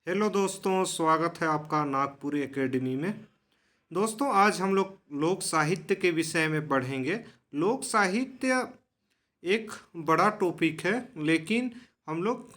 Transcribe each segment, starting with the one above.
Hello दोस्तों, स्वागत है आपका नागपुरी एकेडमी में। दोस्तों, आज हम लोग लोक साहित्य के विषय में पढ़ेंगे। लोक साहित्य एक बड़ा टॉपिक है, लेकिन हम लोग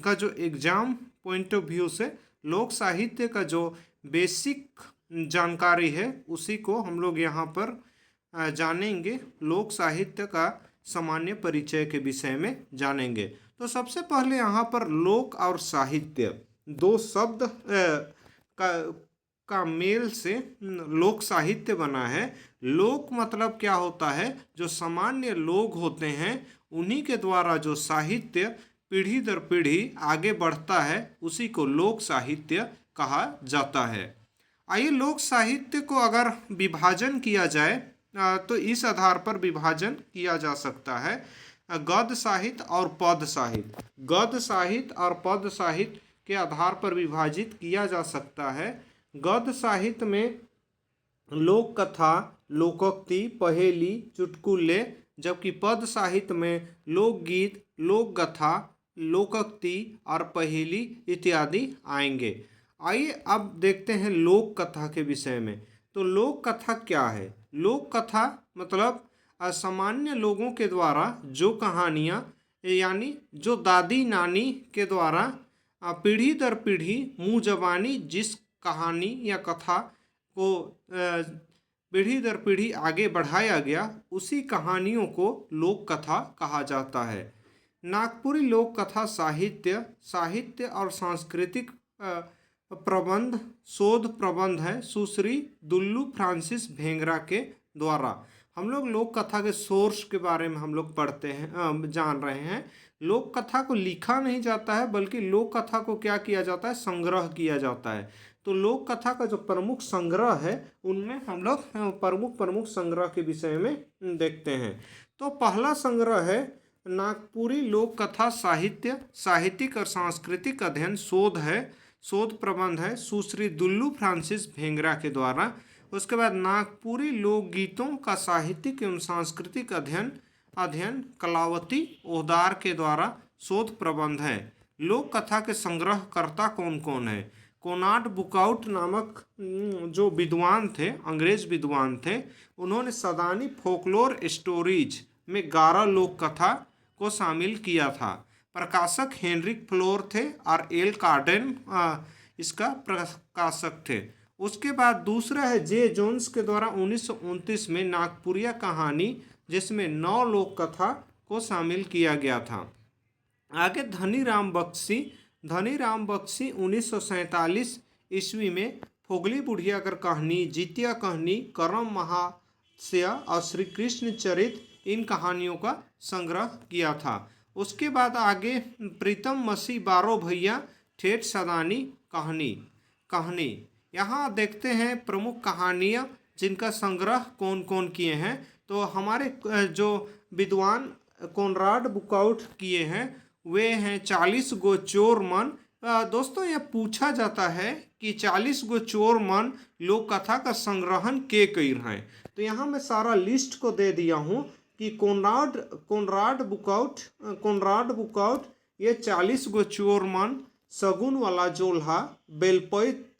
का जो एग्ज़ाम पॉइंट ऑफ व्यू से लोक साहित्य का जो बेसिक जानकारी है उसी को हम लोग यहाँ पर जानेंगे। लोक साहित्य का सामान्य परिचय के विषय में जानेंगे। तो सबसे पहले यहाँ पर लोक और साहित्य दो शब्द का मेल से लोक साहित्य बना है। लोक मतलब क्या होता है? जो सामान्य लोग होते हैं उन्हीं के द्वारा जो साहित्य पीढ़ी दर पीढ़ी आगे बढ़ता है उसी को लोक साहित्य कहा जाता है। आइए, लोक साहित्य को अगर विभाजन किया जाए तो इस आधार पर विभाजन किया जा सकता है गद्य साहित्य और पद्य साहित्य। गद्य साहित्य और पद्य साहित्य के आधार पर विभाजित किया जा सकता है। गद्य साहित्य में लोक कथा, लोकोक्ति, पहेली, चुटकुले, जबकि पद्य साहित्य में लोकगीत, लोक गाथा, लोकोक्ति और पहेली इत्यादि आएंगे। आइए अब देखते हैं लोक कथा के विषय में। तो लोक कथा क्या है? लोक कथा मतलब सामान्य लोगों के द्वारा जो कहानियाँ, यानी जो दादी नानी के द्वारा पीढ़ी दर पीढ़ी मुँह जबानी जिस कहानी या कथा को पीढ़ी दर पीढ़ी आगे बढ़ाया गया उसी कहानियों को लोक कथा कहा जाता है। नागपुरी लोक कथा साहित्य और सांस्कृतिक प्रबंध शोध प्रबंध है सुश्री दुल्लू फ्रांसिस भेंगरा के द्वारा। हम लोग लोक कथा के सोर्स के बारे में हम लोग पढ़ते हैं, जान रहे हैं। लोक कथा को लिखा नहीं जाता है, बल्कि लोक कथा को क्या किया जाता है? संग्रह किया जाता है। तो लोक कथा का जो प्रमुख संग्रह है उनमें हम लोग प्रमुख संग्रह के विषय में देखते हैं। तो पहला संग्रह है नागपुरी लोक कथा साहित्यिक और सांस्कृतिक अध्ययन शोध प्रबंध है सुश्री दुल्लू फ्रांसिस भेंगरा के द्वारा। उसके बाद नागपुरी लोकगीतों का साहित्यिक एवं सांस्कृतिक अध्ययन कलावती ओहदार के द्वारा शोध प्रबंध है। लोक कथा के संग्रहकर्ता कौन कौन है? कोनार्ड बुकआउट नामक जो विद्वान थे, अंग्रेज विद्वान थे, उन्होंने सदानी फोकलोर स्टोरीज में 11 लोक कथा को शामिल किया था। प्रकाशक हेनरिक फ्लोर थे और एल कार्डेन इसका प्रकाशक थे। उसके बाद दूसरा है जे जोन्स के द्वारा 1929 में नागपुरिया कहानी, जिसमें 9 लोक कथा को शामिल किया गया था। आगे धनीराम बख्शी 1947 ईस्वी में फोगली बुढ़िया कर कहानी, जितिया कहानी, करम महाशय और श्री कृष्ण चरित इन कहानियों का संग्रह किया था। उसके बाद आगे प्रीतम मसीह बारो भैया ठेठ सदानी कहानी। यहाँ देखते हैं प्रमुख कहानियाँ जिनका संग्रह कौन कौन किए हैं। तो हमारे जो विद्वान कोनराड बुकआउट किए हैं वे हैं 40 गो चोर मन। दोस्तों, यह पूछा जाता है कि 40 गो चोर मन लोक कथा का संग्रहण के कई हैं। तो यहाँ मैं सारा लिस्ट को दे दिया हूँ कि कोनराड बुकआउट ये 40 गो चोर मन, सगुन वाला जोल्हा, बेलपैत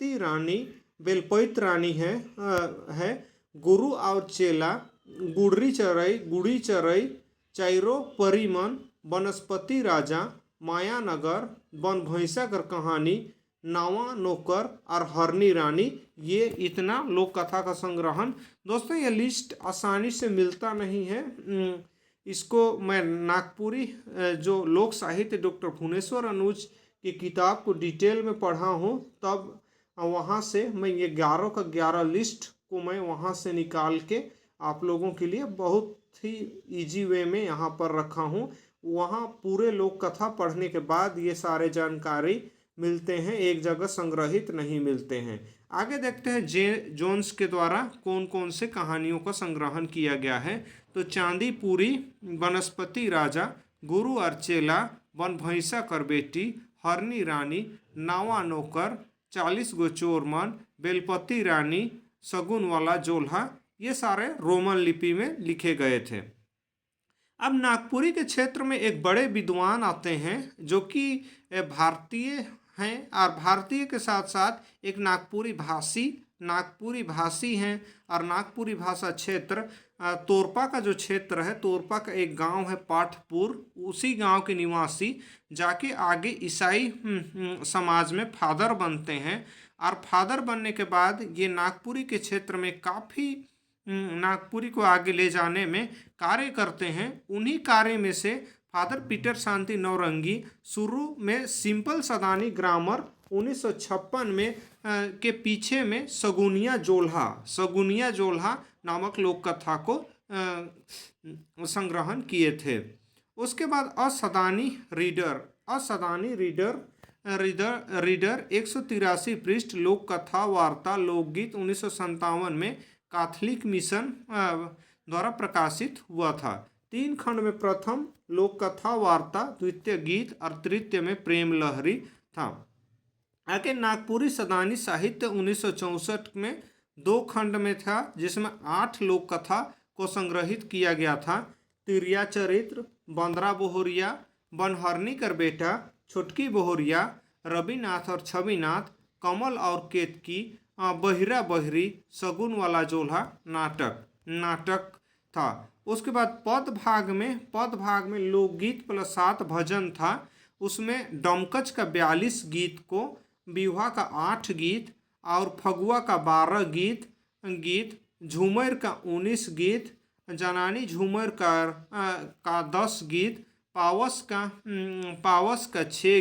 रानी है, गुरु और चेला, गुड़ी चरई, चैरो परिमन, वनस्पति राजा, मायानगर, वन भैंसा कर कहानी, नावा नौकर और हरनी रानी। ये इतना लोक कथा का संग्रहण। दोस्तों, ये लिस्ट आसानी से मिलता नहीं है। इसको मैं नागपुरी जो लोक साहित्य डॉक्टर भुवनेश्वर अनुज की किताब को डिटेल में पढ़ा हूँ, तब वहाँ से मैं ये 11 का 11 लिस्ट को मैं वहाँ से निकाल के आप लोगों के लिए बहुत ही इजी वे में यहाँ पर रखा हूँ। वहाँ पूरे लोक कथा पढ़ने के बाद ये सारे जानकारी मिलते हैं, एक जगह संग्रहित नहीं मिलते हैं। आगे देखते हैं जे जोन्स के द्वारा कौन कौन से कहानियों का संग्रहण किया गया है। तो चांदीपुरी, वनस्पति राजा, गुरु और चेला, वन भैंसा कर बेटी, हरनी रानी, नावा नौकर, 40 गो चोर मन, बेलपति रानी, सगुन वाला जोल्हा, ये सारे रोमन लिपि में लिखे गए थे। अब नागपुरी के क्षेत्र में एक बड़े विद्वान आते हैं जो कि भारतीय हैं और भारतीय के साथ साथ एक नागपुरी भाषी हैं। और नागपुरी भाषा क्षेत्र तोरपा का जो क्षेत्र है, तोरपा का एक गांव है पाठपुर, उसी गांव के निवासी जाके आगे ईसाई समाज में फादर बनते हैं। और फादर बनने के बाद ये नागपुरी के क्षेत्र में काफ़ी नागपुरी को आगे ले जाने में कार्य करते हैं। उन्हीं कार्य में से फादर पीटर शांति नौरंगी शुरू में सिंपल सदानी ग्रामर 1956 में के पीछे में सगुनिया जोल्हा नामक लोक कथा को संग्रहण किए थे। उसके बाद असदानी रीडर 183 पृष्ठ लोक कथा वार्ता लोकगीत 1957 में कैथोलिक मिशन द्वारा प्रकाशित हुआ था। 3 खंड में प्रथम लोक कथा वार्ता, द्वितीय गीत और तृतीय में प्रेम लहरी था। आगे नागपुरी सदानी साहित्य 1964 में 2 खंड में था, जिसमें 8 लोक कथा को संग्रहित किया गया था। तिरिया चरित्र, बंदरा बोहरिया, बनहरनी कर बेटा, छुटकी बोहरिया, रविनाथ और छविनाथ, कमल और केतकी, बहिरा बहरी, सगुन वाला जोल्हा नाटक था। उसके बाद पद भाग में लोकगीत प्लस 7 भजन था। उसमें डमकच का 42 गीत को, विवाह का 8 गीत और फगुआ का 12 गीत, झूमर का 19 गीत, जनानी झूमर का 10 गीत, पावस का 6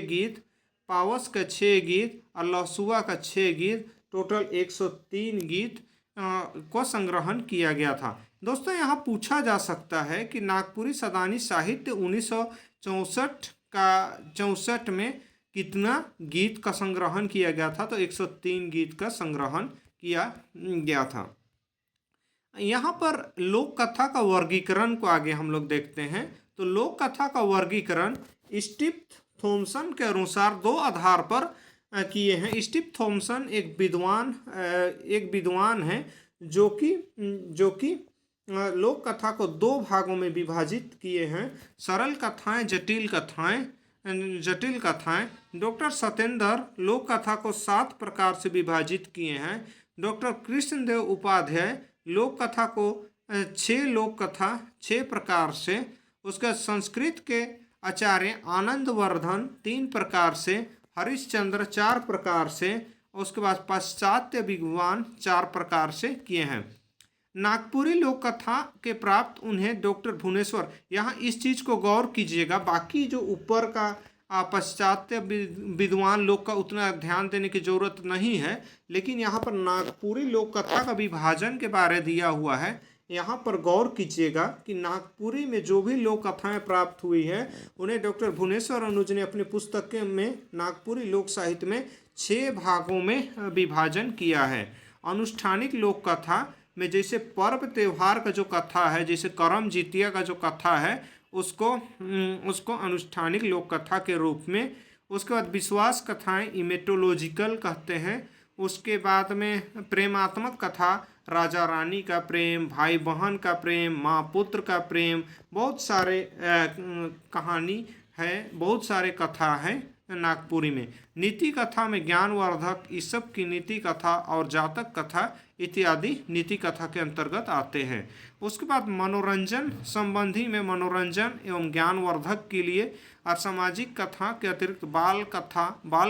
गीत और लहसुआ का 6 गीत, टोटल 103 गीत को संग्रहण किया गया था। दोस्तों यहाँ पूछा जा सकता है कि नागपुरी सदानी साहित्य 1964 में कितना गीत का संग्रहण किया गया था, तो 103 गीत का संग्रहण किया गया था। यहाँ पर लोक कथा का वर्गीकरण को आगे हम लोग देखते हैं। तो लोक कथा का वर्गीकरण स्टीव थॉमसन के अनुसार 2 आधार पर किए हैं। स्टीव थॉमसन एक विद्वान है जो कि लोक कथा को 2 भागों में विभाजित किए हैं, सरल कथाएं, जटिल कथाएं। डॉक्टर सत्येंद्र लोक कथा को 7 प्रकार से विभाजित किए हैं। डॉक्टर कृष्णदेव उपाध्याय लोक कथा को 6 प्रकार से, उसका संस्कृत के आचार्य आनंदवर्धन 3 प्रकार से, हरिश्चंद्र 4 प्रकार से, उसके बाद पाश्चात्य विद्वान 4 प्रकार से किए हैं। नागपुरी लोक कथा के प्राप्त उन्हें डॉक्टर भुवनेश्वर, यहाँ इस चीज़ को गौर कीजिएगा, बाकी जो ऊपर का पाश्चात्य विद्वान लोग का उतना ध्यान देने की जरूरत नहीं है, लेकिन यहाँ पर नागपुरी लोक कथा का विभाजन के बारे दिया हुआ है। यहाँ पर गौर कीजिएगा कि नागपुरी में जो भी लोक कथाएं प्राप्त हुई है उन्हें डॉक्टर भुवनेश्वर अनुज ने अपनी पुस्तक में नागपुरी लोक साहित्य में 6 भागों में विभाजन किया है। अनुष्ठानिक लोक कथा में जैसे पर्व त्यौहार का जो कथा है, जैसे करम जितिया का जो कथा है उसको अनुष्ठानिक लोक कथा के रूप में, उसके बाद विश्वास कथाएं इमेटोलॉजिकल कहते हैं। उसके बाद में प्रेमात्मक कथा, राजा रानी का प्रेम, भाई बहन का प्रेम, माँ पुत्र का प्रेम, बहुत सारे कहानी है, बहुत सारे कथा हैं नागपुरी में। नीति कथा में ज्ञानवर्धक, ईसप की नीति कथा और जातक कथा इत्यादि नीति कथा के अंतर्गत आते हैं। उसके बाद मनोरंजन संबंधी में मनोरंजन एवं ज्ञानवर्धक के लिए और सामाजिक कथा के अतिरिक्त बाल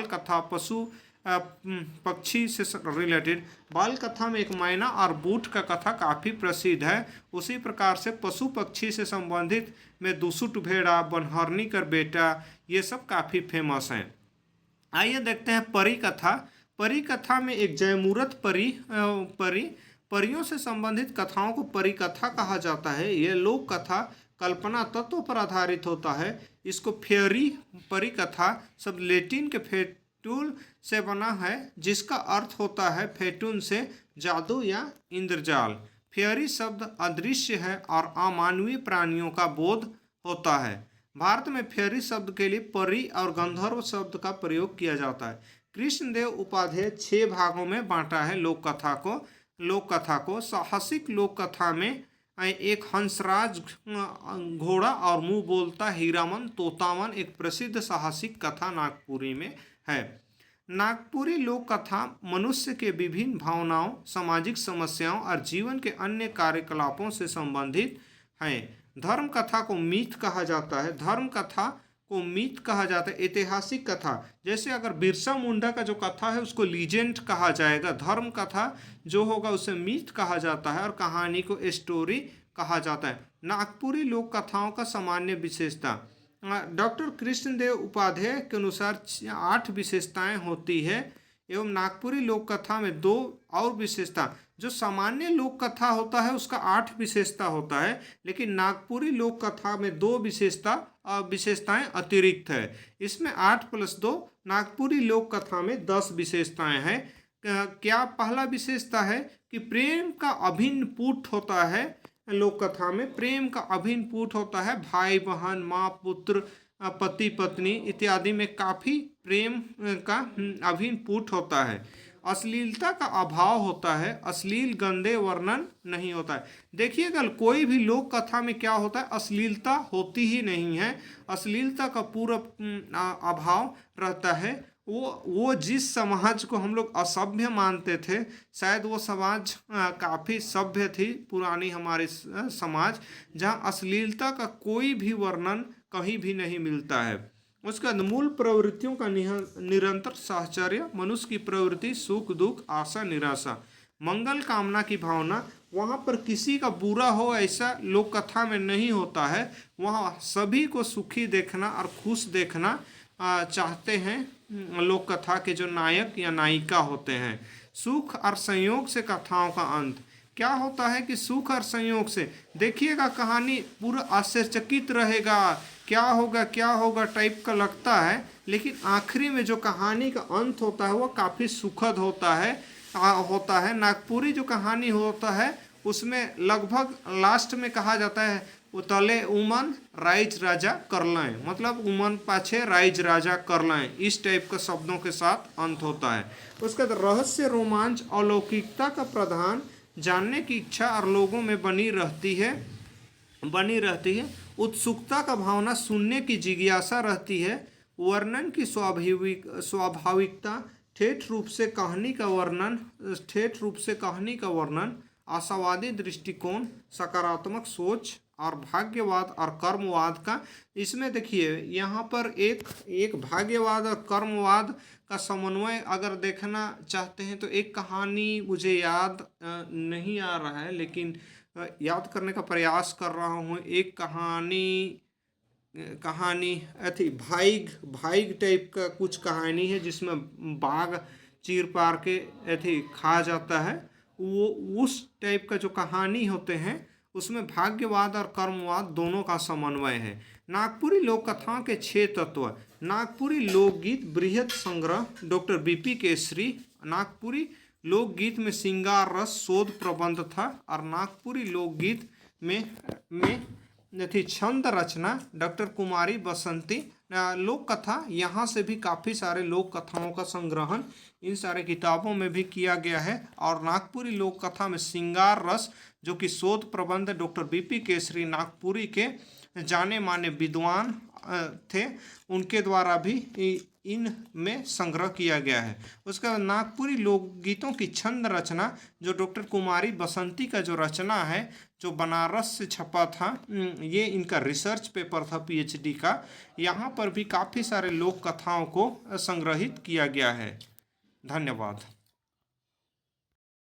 कथा पशु पक्षी से रिलेटेड, बाल कथा में एक मैना और बूट का कथा काफ़ी प्रसिद्ध है। उसी प्रकार से पशु पक्षी से संबंधित में दुसुट भेड़ा, बनहरनी कर बेटा, ये सब काफ़ी फेमस हैं। आइए देखते हैं परी कथा। परी कथा में एक जयमुरत परियों से संबंधित कथाओं को परी कथा कहा जाता है। यह लोक कथा कल्पना तत्व पर आधारित होता है। इसको फेयरी परी कथा शब्द लेटिन के फेटूल से बना है, जिसका अर्थ होता है फेटून से जादू या इंद्रजाल। फेयरी शब्द अदृश्य है और अमानवीय प्राणियों का बोध होता है। भारत में फेयरी शब्द के लिए परी और गंधर्व शब्द का प्रयोग किया जाता है। कृष्णदेव उपाध्याय 6 भागों में बांटा है लोक कथा को। साहसिक लोक कथा में एक हंसराज घोड़ा और मुंह बोलता हीरामन तोतामन एक प्रसिद्ध साहसिक कथा नागपुरी में है। नागपुरी लोक कथा मनुष्य के विभिन्न भावनाओं, सामाजिक समस्याओं और जीवन के अन्य कार्यकलापों से संबंधित हैं। धर्म कथा को मीथ कहा जाता है। धर्म कथा को मीथ कहा जाता है। ऐतिहासिक कथा, जैसे अगर बिरसा मुंडा का जो कथा है उसको लीजेंड कहा जाएगा। धर्म कथा जो होगा उसे मीथ कहा जाता है और कहानी को स्टोरी कहा जाता है। नागपुरी लोक कथाओं का सामान्य विशेषता, डॉक्टर कृष्णदेव उपाध्याय के अनुसार 8 विशेषताएं होती है एवं नागपुरी लोक कथा में 2 और विशेषता। जो सामान्य लोक कथा होता है उसका 8 विशेषता होता है, लेकिन नागपुरी लोक कथा में 2 विशेषताएं अतिरिक्त है। इसमें 8+2 नागपुरी लोक कथा में 10 विशेषताएं हैं। क्या पहला विशेषता है कि प्रेम का अभिन्न पुट होता है। लोक कथा में प्रेम का अभिन्न पुट होता है। भाई बहन, माँ पुत्र, पति पत्नी इत्यादि में काफ़ी प्रेम का अभिन्न पुट होता है। अश्लीलता का अभाव होता है। अश्लील गंदे वर्णन नहीं होता है। देखिएगा कोई भी लोक कथा में क्या होता है, अश्लीलता होती ही नहीं है। अश्लीलता का पूरा अभाव रहता है। वो जिस समाज को हम लोग असभ्य मानते थे, शायद वो समाज काफ़ी सभ्य थी, पुरानी हमारी समाज, जहाँ अश्लीलता का कोई भी वर्णन कहीं भी नहीं मिलता है। उसका मूल प्रवृत्तियों का निरंतर साहचर्य, मनुष्य की प्रवृत्ति सुख दुख, आशा निराशा, मंगल कामना की भावना। वहाँ पर किसी का बुरा हो ऐसा लोक कथा में नहीं होता है। वहाँ सभी को सुखी देखना और खुश देखना चाहते हैं लोक कथा के जो नायक या नायिका होते हैं। सुख और संयोग से कथाओं का अंत क्या होता है कि सुख और संयोग से, देखिएगा कहानी पूरा आश्चर्यचकित रहेगा, क्या होगा टाइप का लगता है, लेकिन आखिरी में जो कहानी का अंत होता है वो काफ़ी सुखद होता है। नागपुरी जो कहानी होता है उसमें लगभग लास्ट में कहा जाता है उतले उमन राइज राजा कर लाएं, मतलब उमन पाछे राइज राजा कर लाएं, इस टाइप का शब्दों के साथ अंत होता है। उसका रहस्य, रोमांच, अलौकिकता का प्रधान, जानने की इच्छा और लोगों में बनी रहती है। उत्सुकता का भावना, सुनने की जिज्ञासा रहती है। वर्णन की स्वाभाविकता, ठेठ रूप से कहानी का वर्णन, आशावादी दृष्टिकोण, सकारात्मक सोच और भाग्यवाद और कर्मवाद का। इसमें देखिए यहाँ पर एक भाग्यवाद और कर्मवाद का समन्वय अगर देखना चाहते हैं तो एक कहानी मुझे याद नहीं आ रहा है, लेकिन याद करने का प्रयास कर रहा हूँ। एक कहानी अथी भाइग टाइप का कुछ कहानी है जिसमें बाघ चीर पार के अथी खा जाता है। वो उस टाइप का जो कहानी होते हैं उसमें भाग्यवाद और कर्मवाद दोनों का समन्वय है। नागपुरी लोक कथाओं के 6 तत्व। नागपुरी लोकगीत बृहद संग्रह, डॉक्टर बीपी केसरी। नागपुरी लोकगीत में श्रृंगार रस शोध प्रबंध था। और नागपुरी लोकगीत में थी छंद रचना, डॉक्टर कुमारी बसंती। लोक कथा, यहाँ से भी काफ़ी सारे लोक कथाओं का संग्रहण इन सारे किताबों में भी किया गया है। और नागपुरी लोक कथा में श्रृंगार रस जो कि शोध प्रबंध डॉक्टर बीपी केसरी नागपुरी के जाने माने विद्वान थे, उनके द्वारा भी इन में संग्रह किया गया है। उसका बाद नागपुरी लोकगीतों की छंद रचना जो डॉक्टर कुमारी बसंती का जो रचना है जो बनारस से छपा था, ये इनका रिसर्च पेपर था पीएचडी का। यहाँ पर भी काफ़ी सारे लोक कथाओं को संग्रहित किया गया है। धन्यवाद।